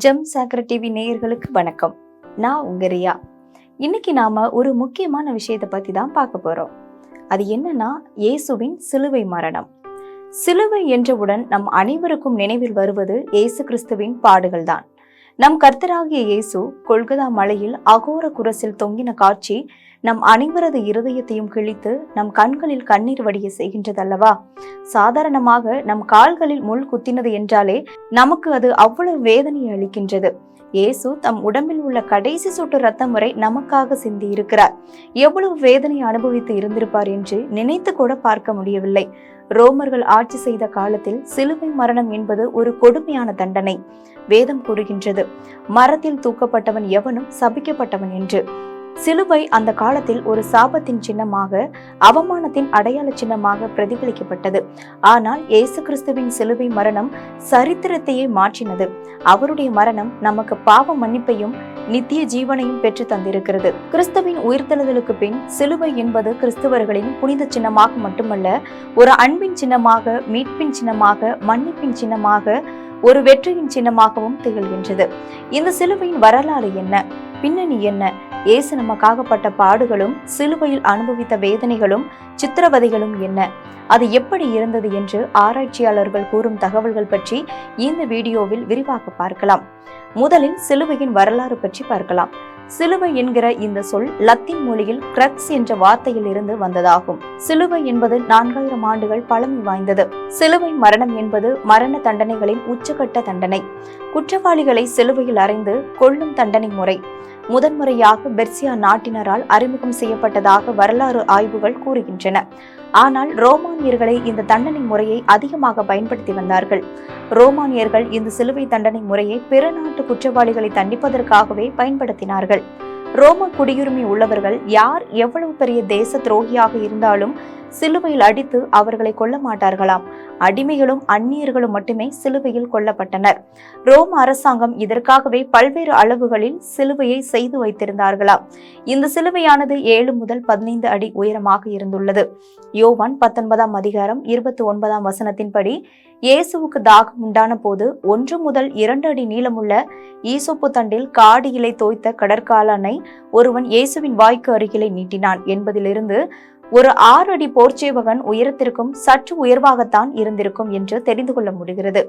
GeM சாக்கர TV நேயர்களுக்கு வணக்கம். நான் உங்க ரியா. இன்னைக்கு நாம ஒரு முக்கியமான விஷயத்தை பத்தி தான் பார்க்க போறோம். அது என்னன்னா, இயேசுவின் சிலுவை மரணம். சிலுவை என்றவுடன் நம் அனைவருக்கும் நினைவில் வருவது இயேசு கிறிஸ்துவின் பாடுகள் தான். நம் கர்த்தராகிய இயேசு கொல்கதா மலையில் அகோர குரசில் தொங்கின காட்சி நம் அனைவரது இருதயத்தையும் கிழித்து நம் கண்களில் கண்ணீர் வடிய செய்கின்றதல்லவா? சாதாரணமாக நம் கால்களில் முள் குத்தினது என்றாலே நமக்கு அது அவ்வளவு வேதனையை அளிக்கின்றது. இயேசு தம் உடம்பில் உள்ள கடைசி சொட்டு ரத்தம் வரை நமக்காக சிந்தி இருக்கிறார். எவ்வளவு வேதனை அனுபவித்து இருந்திருப்பார் என்று நினைத்து கூட பார்க்க முடியவில்லை. ரோமர்கள் ஆட்சி செய்த காலத்தில் சிலுவை மரணம் என்பது ஒரு கொடுமையான தண்டனை. வேதம் கூறுகின்றது, மரத்தில் தூக்கப்பட்டவன் எவனும் சபிக்கப்பட்டவன் என்று. சிலுவை அந்த காலத்தில் ஒரு சாபத்தின் சின்னமாக, அவமானத்தின் அடையாள சின்னமாக பிரதிபலிக்கப்பட்டது. ஆனால் இயேசு கிறிஸ்துவின் சிலுவை மரணம் சரித்திரத்தையே மாற்றினது. அவருடைய மரணம் நமக்கு பாவ மன்னிப்பையும் நித்திய ஜீவனையும் பெற்று தந்திருக்கிறது. கிறிஸ்துவின் உயிர்த்தெழுதலுக்கு பின் சிலுவை என்பது கிறிஸ்தவர்களின் புனித சின்னமாக மட்டுமல்ல, ஒரு அன்பின் சின்னமாக, மீட்பின் சின்னமாக, மன்னிப்பின் சின்னமாக, ஒரு வெற்றியின் சின்னமாகவும் திகழ்கின்றது. இந்த சிலுவையின் வரலாறு என்ன, பின்னணி என்ன, இயேசு நமக்காக பட்ட பாடுகளும் சிலுவையில் அனுபவித்த வேதனைகளும் சித்திரவதைகளும் என்ன, அது எப்படி இருந்தது என்று ஆராய்ச்சியாளர்கள் கூறும் தகவல்கள் பற்றி இந்த வீடியோவில் விரிவாக பார்க்கலாம். முதலில் சிலுவையின் வரலாறு பற்றி பார்க்கலாம். சிலுவை என்கிற இந்த சொல் லத்தீன் மொழியில் கிரக்ஸ் என்ற வார்த்தையில் இருந்து வந்ததாகும். சிலுவை என்பது 4000 ஆண்டுகள் பழமை வாய்ந்தது. சிலுவை மரணம் என்பது மரண தண்டனைகளின் உச்சகட்ட தண்டனை. குற்றவாளிகளை சிலுவையில் அறைந்து கொல்லும் தண்டனை முறை முதன்முறையாக பெர்சியா நாட்டினரால் அறிமுகம் செய்யப்பட்டதாக வரலாறு ஆய்வுகள் கூறுகின்றன. ஆனால் ரோமானியர்களை இந்த தண்டனை முறையை அதிகமாக பயன்படுத்தி வந்தார்கள். ரோமானியர்கள் இந்த சிலுவை தண்டனை முறையை பிற நாட்டு குற்றவாளிகளை தண்டிப்பதற்காகவே பயன்படுத்தினார்கள். ரோம குடியுரிமை உள்ளவர்கள் யார் எவ்வளவு பெரிய தேச துரோகியாக இருந்தாலும் சிலுவையில் அடித்து அவர்களை கொல்ல மாட்டார்களாம். அடிமைகளும் அந்நியர்களும் மட்டுமே சிலுவையில் கொல்லப்பட்டனர். ரோம அரசாங்கம் இதற்காகவே பல்வேறு அளவுகளில் சிலுவையை செய்து வைத்திருந்தார்களாம். இந்த சிலுவையானது 7 முதல் 15 அடி உயரமாக இருந்துள்ளது. யோவான் 19ஆம் அதிகாரம் 29ஆம் வசனத்தின்படி, இயேசுவுக்கு தாகம் உண்டான போது 1 முதல் 2 அடி நீளமுள்ள ஈசோப்பு தண்டில் காடி இலை தோய்த்த கடற்காலனை ஒருவன் இயேசுவின் வாய்க்கு அருகிலே நீட்டினான் என்பதிலிருந்து ஒரு 6 அடி போர்ச்சேவகன் உயரத்திற்கும் சற்று உயர்வாகத்தான் இருந்திருக்கும் என்று தெரிந்து கொள்ள முடிகிறது.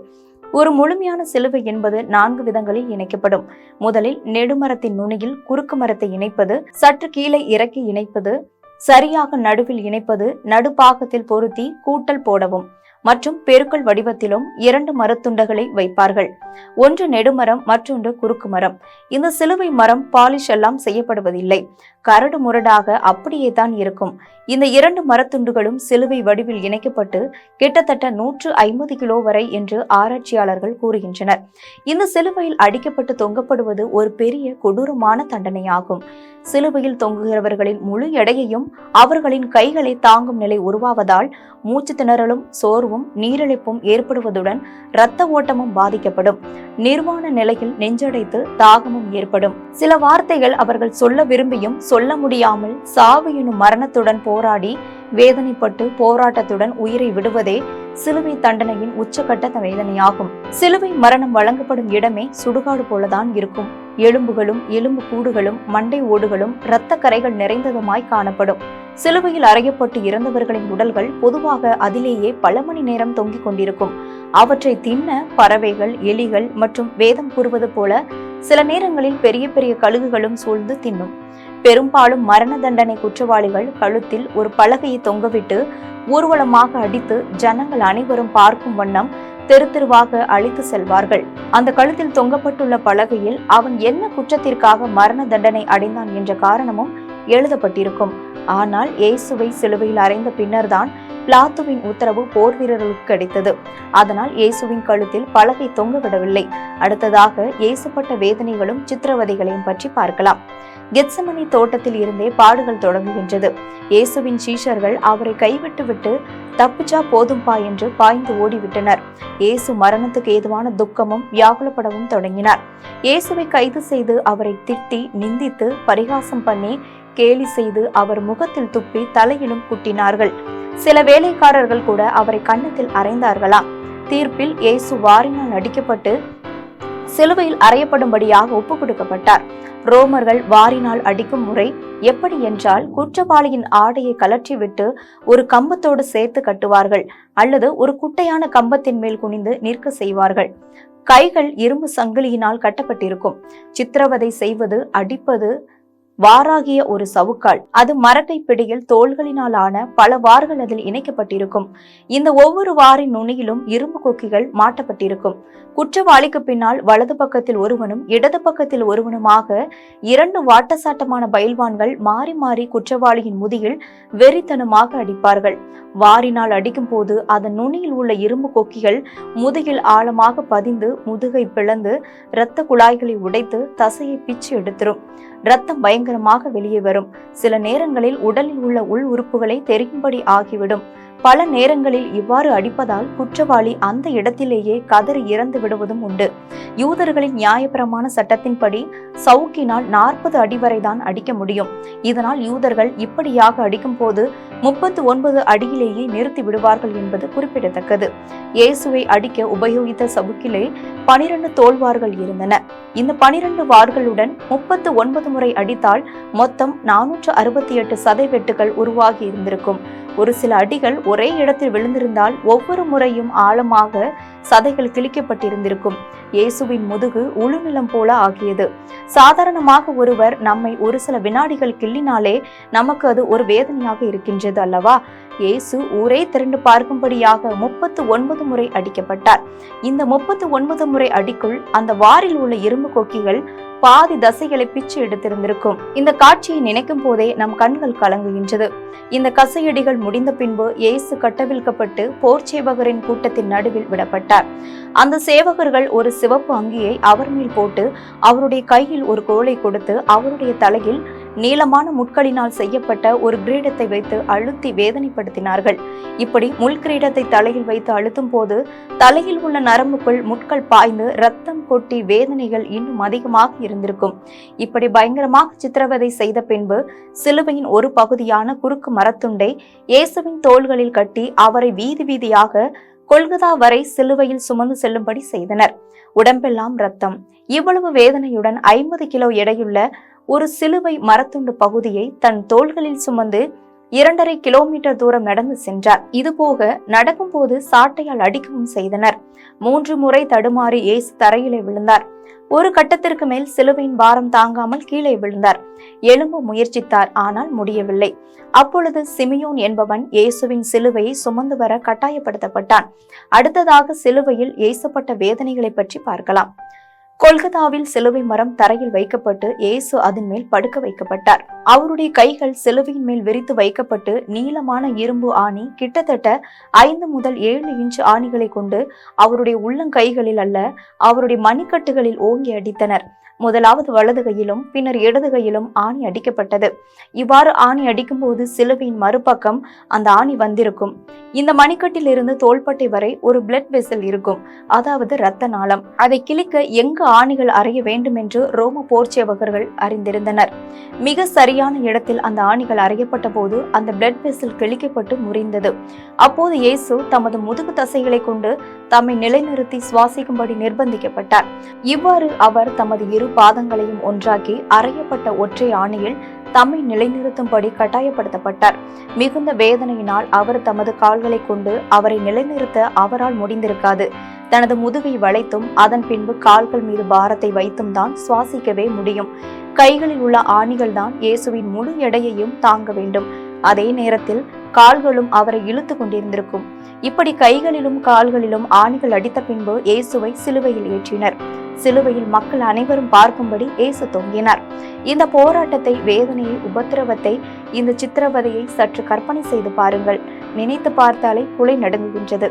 ஒரு முழுமையான சிலுவை என்பது 4 விதங்களில் இணைக்கப்படும். முதலில் நெடுமரத்தின் நுனியில் குறுக்கு மரத்தை இணைப்பது, சற்று கீழே இறக்கி இணைப்பது, சரியாக நடுவில் இணைப்பது, நடுப்பாகத்தில் பொருத்தி கூட்டல் போடவும் மற்றும் பெருக்கல் வடிவத்திலும் 2 மரத்துண்டகளை வைப்பார்கள். ஒன்று நெடுமரம், மற்றொன்று குறுக்கு மரம். இந்த சிலுவை மரம் பாலிஷ் எல்லாம் செய்யப்படுவதில்லை. கரடு முரடாக அப்படியே தான் இருக்கும். இந்த 2 மரத்துண்டுகளும் சிலுவை வடிவில் இணைக்கப்பட்டு கிட்டத்தட்ட 150 கிலோ வரை என்று ஆராய்ச்சியாளர்கள் கூறுகின்றனர். இந்த சிலுவையில் அடிக்கப்பட்டு தொங்கப்படுவது ஒரு பெரிய கொடூரமான தண்டனையாகும். சிலுவையில் தொங்குகிறவர்களின் முழு எடையையும் அவர்களின் கைகளை தாங்கும் நிலை உருவாவதால் மூச்சு திணறலும் சோர்வும் நீரிழிப்பும் ஏற்படுவதுடன் இரத்த ஓட்டமும் பாதிக்கப்படும். நிர்வாண நிலையில் நெஞ்சடைத்து தாகமும் ஏற்படும். சில வார்த்தைகள் அவர்கள் சொல்ல விரும்பியும் சொல்ல முடியாமல் சாவு எனும் மரணத்துடன் போராடி வேதனைப்பட்டு போராட்டத்துடன் உயிரை விடுவதே சிலுவை தண்டனையின் உச்சகட்ட வேதனையாகும். சிலுவை மரணம் வழங்கப்படும் இடமே சுடுகாடு போலதான் இருக்கும். எலும்புகளும் எலும்பு கூடுகளும் மண்டை ஓடுகளும் இரத்த கரைகள் நிறைந்ததுமாய் காணப்படும். சிலுவையில் அறையப்பட்டு இறந்தவர்களின் உடல்கள் பொதுவாக அதிலேயே பல மணி நேரம் தொங்கிக் கொண்டிருக்கும். அவற்றை தின்ன பறவைகள், எலிகள் மற்றும் வேதம் கூறுவது போல சில நேரங்களில் பெரிய பெரிய கழுகுகளும் சூழ்ந்து தின்னும். பெரும்பாலும் மரண தண்டனை குற்றவாளிகள் கழுத்தில் ஒரு பலகையை தொங்கவிட்டு ஊர்வலமாக அடித்து ஜனங்கள் அனைவரும் பார்க்கும் வண்ணம் தெரு தெருவாக அழைத்து செல்வார்கள். அந்த கழுத்தில் தொங்கப்பட்டுள்ள பலகையில் அவன் என்ன குற்றத்திற்காக மரண தண்டனை அடைந்தான் என்ற காரணமும் எழுதப்பட்டிருக்கும். ஆனால் இயேசுவை சிலுவையில் அறைந்த பின்னர்தான் பிலாத்துவின் உத்தரவு போர் வீரர்களுக்கு கிடைத்தது. அதனால் இயேசுவின் கழுத்தில் பலகை தொங்க விடவில்லை. அடுத்ததாக இயேசுப்பட்ட வேதனைகளும் சித்திரவதைகளையும் பற்றி பார்க்கலாம். கெத்செமனி தோட்டத்தில் இருந்தே பாடுகள் தொடங்குகின்றது. இயேசுவின் சீஷர்கள் அவரை கைவிட்டு விட்டு தப்பிச்சா போதும்பா என்று பாய்ந்து ஓடிவிட்டனர். இயேசு மரணத்துக்கு ஏதுவான துக்கமும் வியாகுலப்படவும் தொடங்கினார். இயேசுவை கைது செய்து அவரை திட்டி நிந்தித்து பரிகாசம் பண்ணி கேலி செய்து அவர் முகத்தில் துப்பி தலையிலும் குட்டினார்கள். சில வேலைக்காரர்கள் கூட அவரை கன்னத்தில் அறைந்தார்களாம். தீர்ப்பில் இயேசு வாரினால் அடிக்கப்பட்டு சிலுவையில் அறையப்படும்படியாக ஒப்பு கொடுக்கப்பட்டார். ரோமர்கள் வாரினால் அடிக்கும் முறை எப்படி என்றால், குற்றவாளியின் ஆடையை கலற்றிவிட்டு ஒரு கம்பத்தோடு சேர்த்து கட்டுவார்கள், அல்லது ஒரு குட்டையான கம்பத்தின் மேல் குனிந்து நிற்க செய்வார்கள். கைகள் இரும்பு சங்கிலியினால் கட்டப்பட்டிருக்கும். சித்திரவதை செய்வது, அடிப்பது வாராகிய ஒரு சவுக்கால், அது மரக்கை பிடியில் தோள்களினால் ஆன பல வார்கள் அதில் இணைக்கப்பட்டிருக்கும். இந்த ஒவ்வொரு வாரின் நுனியிலும் இரும்பு கொக்கிகள் மாட்டப்பட்டிருக்கும். குற்றவாளிக்கு பின்னால் வலது பக்கத்தில் ஒருவனும் இடது பக்கத்தில் ஒருவனுமாக 2 வாட்டசாட்டமான பயில்வான்கள் மாறி மாறி குற்றவாளியின் முதுகில் வெறித்தனமாக அடிப்பார்கள். வாரினால் அடிக்கும் போது அதன் நுனியில் உள்ள இரும்பு கொக்கிகள் முதுகில் ஆழமாக பதிந்து முதுகை பிளந்து இரத்த குழாய்களை உடைத்து தசையை பிச்சு எடுத்துரும். இரத்தம் பயங்கரமாக வெளியே வரும். சில நேரங்களில் உடலில் உள்ள உள் உறுப்புகளை தெரியும்படி ஆகிவிடும். பல நேரங்களில் இவ்வாறு அடிப்பதால் குற்றவாளி அந்த இடத்திலேயே கதறி இறந்து விடுவதும் உண்டு. யூதர்களின் நியாயப்பிரமாண சட்டத்தின்படி சவுக்கினால் 40 அடி வரைதான் அடிக்க முடியும். இதனால் யூதர்கள் இப்படியாக அடிக்கும் போது 39 அடியிலேயே நிறுத்தி விடுவார்கள் என்பது குறிப்பிடத்தக்கது. இயேசுவை அடிக்க உபயோகித்த சவுக்கிலே 12 தோல்வார்கள் இருந்தன. இந்த 12 வார்களுடன் 39 முறை அடித்தால் மொத்தம் 468 சதை வெட்டுகள் உருவாகி இருந்திருக்கும். ஒரு சில அடிகள் ஒரே இடத்தில் விழுந்திருந்தால் ஒவ்வொரு முறையும் ஆழமாக சதைகள் கிழிக்கப்பட்டிருந்திருக்கும். இயேசுவின் முதுகு உளுநிலம் போல ஆகியது. சாதாரணமாக ஒருவர் நம்மை ஒரு சில வினாடிகள் கிள்ளினாலே நமக்கு அது ஒரு வேதனையாக இருக்கின்றது அல்லவா? இயேசு ஊரே திரண்டு பார்க்கும்படியாக 39 முறை அடிக்கப்பட்டார். இந்த 39 முறை அடிக்குள் அந்த வாரில் உள்ள இரும்பு கொக்கிகள் பாதி தசைகளை பிச்சு எடுத்திருந்திருக்கும். இந்த காட்சியை நினைக்கும் போதே நம் கண்கள் கலங்குகின்றது. இந்த கசையடிகள் முடிந்த பின்பு இயேசு கட்டவிழ்க்கப்பட்டு போர் சேவகரின் கூட்டத்தின் நடுவில் விடப்பட்டார். அந்த சேவகர்கள் ஒரு சிவப்பு அங்கியை அவர் மேல் போட்டு அவருடைய கையில் ஒரு கோலை கொடுத்து அவருடைய தலையில் நீளமான முட்களினால் செய்யப்பட்ட ஒரு கிரீடத்தை வைத்து அழுத்தி வேதனைப்படுத்தினார்கள். இப்படி முள் கிரீடத்தை தலையில் வைத்து அழுத்தும் போது தலையில் உள்ள நரம்புக்குள் முட்கள் பாய்ந்து ரத்தம் கொட்டி வேதனைகள் இன்னும் அதிகமாக இருந்திருக்கும். இப்படி பயங்கரமாக சித்திரவதை செய்த பின்பு சிலுவையின் ஒரு பகுதியான குறுக்கு மரத்துண்டை இயேசுவின் தோள்களில் கட்டி அவரை வீதி வீதியாக கொல்கதா வரை சிலுவையில் சுமந்து செல்லும்படி செய்தனர். உடம்பெல்லாம் ரத்தம். இவ்வளவு வேதனையுடன் 50 கிலோ எடையுள்ள ஒரு சிலுவை மரத்துண்டு பகுதியை தன் தோள்களில் சுமந்து 2.5 கிலோமீட்டர் தூரம் நடந்து சென்றார். இதுபோக நடக்கும் போது சாட்டையால் அடிக்கவும் செய்தனர். 3 முறை தடுமாறி இயேசு தரையிலே விழுந்தார். ஒரு கட்டத்திற்கு மேல் சிலுவையின் பாரம் தாங்காமல் கீழே விழுந்தார். எழும்ப முயற்சித்தார், ஆனால் முடியவில்லை. அப்பொழுது சிமியோன் என்பவன் இயேசுவின் சிலுவையை சுமந்து வர கட்டாயப்படுத்தப்பட்டான். அடுத்ததாக சிலுவையில் இயேசுப்பட்ட வேதனைகளை பற்றி பார்க்கலாம். கொல்கத்தாவில் சிலுவை மரம் தரையில் வைக்கப்பட்டு இயேசு அதன் மேல் படுக்க வைக்கப்பட்டார். அவருடைய கைகள் சிலுவையின் மேல் விரித்து வைக்கப்பட்டு நீளமான இரும்பு ஆணி கிட்டத்தட்ட 5 முதல் 7 இன்ச் ஆணிகளை கொண்டு அவருடைய உள்ளங்கைகளில் அல்ல, அவருடைய மணிக்கட்டுகளில் ஓங்கி அடித்தனர். முதலாவது வலது கையிலும் பின்னர் இடது கையிலும் ஆணி அடிக்கப்பட்டது. இவ்வாறு ஆணி அடிக்கும் போது சிலுவையின் மறுபக்கம் அந்த ஆணி வந்திருக்கும். இந்த மணிக்கட்டில் இருந்து தோள்பட்டை வரை ஒரு பிளட் வெசல் இருக்கும், அதாவது இரத்த நாளம். அதை கிழிக்க எங்கு ஆணிகள் அறைய வேண்டும் என்று ரோம போர் சேவகர்கள் அறிந்திருந்தனர். மிக சரியான இடத்தில் அந்த ஆணிகள் அறையப்பட்ட போது அந்த பிளட் வெசல் கிழிக்கப்பட்டு முறிந்தது. அப்போது இயேசு தமது முதுகு தசைகளை கொண்டு தம்மை நிலைநிறுத்தி சுவாசிக்கும்படி நிர்பந்திக்கப்பட்டார். இவ்வாறு அவர் தமது 2 பாதங்களையும் ஒன்றாக்கி அறையப்பட்ட ஒற்றை ஆணியில் தம்மை நிலைநிறுத்தும்படி கட்டாயப்படுத்தப்பட்டார். மிகுந்த வேதனையினால் அவர் தமது கால்களை கொண்டு அவரை நிலைநிறுத்த அவரால் முடிந்திருக்காது. தனது முதுகை வளைத்தும் அதன் பின்பு கால்கள் மீது பாரத்தை வைத்தும் தான் சுவாசிக்கவே முடியும். கைகளில் உள்ள ஆணிகள் தான் இயேசுவின் முழு எடையையும் தாங்க வேண்டும். அதே நேரத்தில் கால்களும் அவரை இழுத்து கொண்டிருந்திருக்கும். இப்படி கைகளிலும் கால்களிலும் ஆணிகள் அடித்த பின்பு இயேசுவை சிலுவையில் ஏற்றினர். சிலுவையில் மக்கள் அனைவரும் பார்க்கும்படி இயேசு தொங்கினார். இந்த போராட்டத்தை, வேதனையை, உபத்திரவத்தை, இந்த சித்திரவதையை சற்று கற்பனை செய்து பாருங்கள். நினைத்து பார்த்தாலே குலை நடுங்குகின்றது.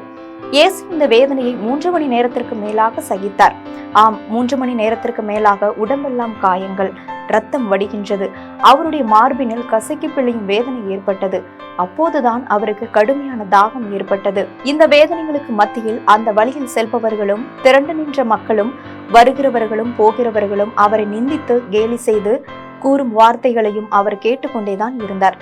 இயேசு இந்த வேதனையை 3 மணி நேரத்திற்கு மேலாக சகித்தார். ஆம், 3 மணி நேரத்திற்கு மேலாக உடம்பெல்லாம் காயங்கள், ரத்தம் வடிகின்றது. அவருடைய மார்பினில் கசக்கி பிழியும் வேதனை ஏற்பட்டது. அப்போதுதான் அவருக்கு கடுமையான தாகம் ஏற்பட்டது. இந்த வேதனைகளுக்கு மத்தியில் அந்த வழியில் செல்பவர்களும் திரண்டு நின்ற மக்களும் வருகிறவர்களும் போகிறவர்களும் அவரை நிந்தித்து கேலி செய்து கூறும் வார்த்தைகளையும் அவர் கேட்டுக்கொண்டேதான் இருந்தார்.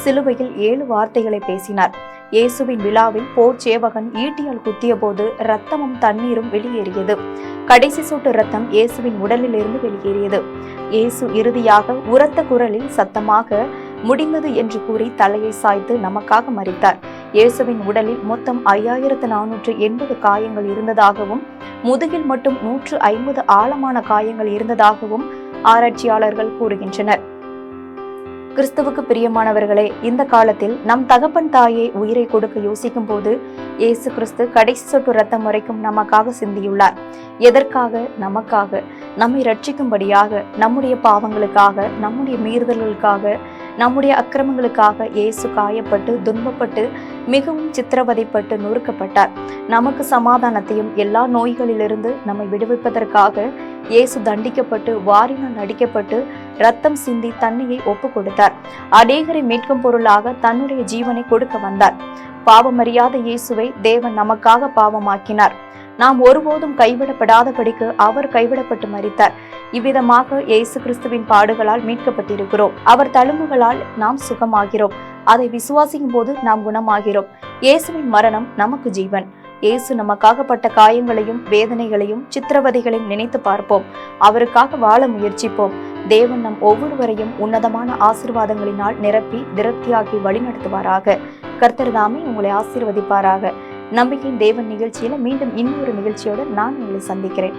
சிலுவையில் 7 வார்த்தைகளை பேசினார். இயேசுவின் விழாவில் போர் சேவகன் ஈட்டியால் குத்திய போது இரத்தமும் தண்ணீரும் வெளியேறியது. கடைசி சொட்டு இரத்தம் இயேசுவின் உடலில் இருந்து வெளியேறியது. இயேசு இறுதியாக உரத்த குரலில் சத்தமாக முடிந்தது என்று கூறி தலையை சாய்த்து நமக்காக மரித்தார். இயேசுவின் உடலில் மொத்தம் 5480 காயங்கள் இருந்ததாகவும் முதுகில் மட்டும் 150 ஆழமான காயங்கள் இருந்ததாகவும் ஆராய்ச்சியாளர்கள் கூறுகின்றனர். கிறிஸ்துவுக்கு பிரியமானவர்களே, இந்த காலத்தில் நம் தகப்பன் தாயை உயிரை கொடுக்க யோசிக்கும் போது இயேசு கிறிஸ்து கடைசி சொட்டு ரத்தம் வரைக்கும் நமக்காக சிந்தியுள்ளார். எதற்காக? நமக்காக, நம்மை ரட்சிக்கும்படியாக, நம்முடைய பாவங்களுக்காக, நம்முடைய மீறுதல்களுக்காக, நம்முடைய அக்கிரமங்களுக்காக இயேசு காயப்பட்டு துன்பப்பட்டு மிகவும் சித்திரவதைப்பட்டு நொறுக்கப்பட்டார். நமக்கு சமாதானத்தையும் எல்லா நோய்களிலிருந்து நம்மை விடுவிப்பதற்காக இயேசு தண்டிக்கப்பட்டு வாரினால் அடிக்கப்பட்டு ரத்தம் சிந்தி தன்னையை ஒப்பு கொடுத்தார். அநேகரை மீட்கும் பொருளாக தன்னுடைய ஜீவனை கொடுக்க வந்தார். பாவமறியாத இயேசுவை தேவன் நமக்காக பாவமாக்கினார். நாம் ஒருபோதும் கைவிடப்படாதபடிக்கு அவர் கைவிடப்பட்டு மரித்தார். இவ்விதமாக இயேசு கிறிஸ்துவின் பாடுகளால் மீட்கப்பட்டிருக்கிறோம். அவர் தழும்புகளால் நாம் சுகமாகிறோம். அதை விசுவாசிக்கும் போது நாம் குணமாகிறோம். இயேசுவின் மரணம் நமக்கு ஜீவன். இயேசு நமக்காக பட்ட காயங்களையும் வேதனைகளையும் சித்திரவதைகளையும் நினைத்து பார்ப்போம். அவருக்காக வாழ முயற்சிப்போம். தேவன் நம் ஒவ்வொருவரையும் உன்னதமான ஆசீர்வாதங்களினால் நிரப்பி திருப்தியாக்கி வழிநடத்துவாராக. கர்த்தர் தாமே உங்களை ஆசீர்வதிப்பாராக. நம்பிக்கையின் தேவன் நிகழ்ச்சியில மீண்டும் இன்னொரு நிகழ்ச்சியோடு நான் உங்களை சந்திக்கிறேன்.